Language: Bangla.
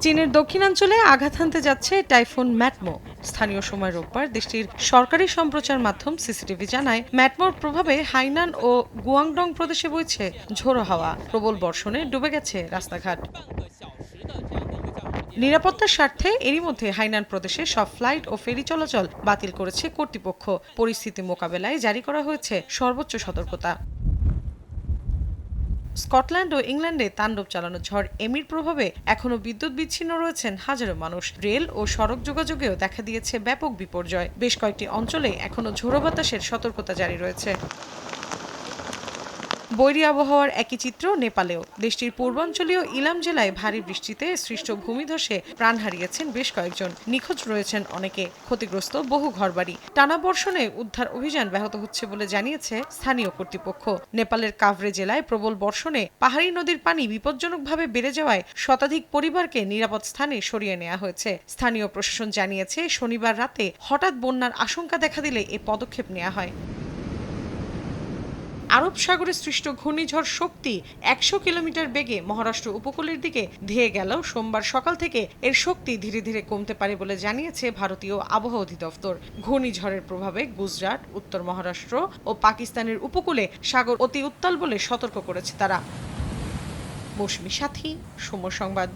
চীনের দক্ষিণাঞ্চলে আঘাত হানতে যাচ্ছে টাইফুন ম্যাটমো। স্থানীয় সময় রোববার দেশটির সরকারি সম্প্রচার মাধ্যম সিসিটিভি জানায়, ম্যাটমোর প্রভাবে হাইনান ও গুয়াংডং প্রদেশে বইছে ঝোড়ো হাওয়া। প্রবল বর্ষণে ডুবে গেছে রাস্তাঘাট। নিরাপত্তার স্বার্থে এরই মধ্যে হাইনান প্রদেশে সব ফ্লাইট ও ফেরি চলাচল বাতিল করেছে কর্তৃপক্ষ। পরিস্থিতি মোকাবেলায় জারি করা হয়েছে সর্বোচ্চ সতর্কতা। স্কটল্যান্ড ও ইংল্যান্ডে তাণ্ডব চালানো ঝড় এমির প্রভাবে এখনো বিদ্যুৎ বিচ্ছিন্ন রয়েছেন হাজারো মানুষ। রেল ও সড়ক যোগাযোগেও দেখা দিয়েছে ব্যাপক বিপর্যয়। বেশ কয়েকটি অঞ্চলে এখনো ঝোড়ো বাতাসের সতর্কতা জারি রয়েছে। বৈরী আবহাওয়ার একই চিত্র নেপালেও। দেশটির পূর্বাঞ্চলীয় ইলাম জেলায় ভারী বৃষ্টিতে সৃষ্ট ভূমিধসে প্রাণ হারিয়েছেন বেশ কয়েকজন, নিখোঁজ রয়েছেন অনেকে, ক্ষতিগ্রস্ত বহু ঘরবাড়ি। টানা বর্ষণে উদ্ধার অভিযান ব্যাহত হচ্ছে বলে জানিয়েছে স্থানীয় কর্তৃপক্ষ। নেপালের কাভরে জেলায় প্রবল বর্ষণে পাহাড়ি নদীর পানি বিপজ্জনকভাবে বেড়ে যাওয়ায় শতাধিক পরিবারকে নিরাপদ স্থানে সরিয়ে নেওয়া হয়েছে। স্থানীয় প্রশাসন জানিয়েছে, শনিবার রাতে হঠাৎ বন্যার আশঙ্কা দেখা দিলে এ পদক্ষেপ নেওয়া হয়। আরব সাগরে সৃষ্ট ঘূর্ণিঝড় শক্তি ১০০ কিলোমিটার বেগে মহারাষ্ট্র উপকূলের দিকে ধেয়ে গেলেও সোমবার সকাল থেকে এর শক্তি ধীরে ধীরে কমতে পারে বলে জানিয়েছে ভারতীয় আবহাওয়া অধিদপ্তর। ঘূর্ণিঝড়ের প্রভাবে গুজরাট, উত্তর মহারাষ্ট্র ও পাকিস্তানের উপকূলে সাগর অতি উত্তাল বলে সতর্ক করেছে তারা। মৌসুমী সাথী, সময় সংবাদ।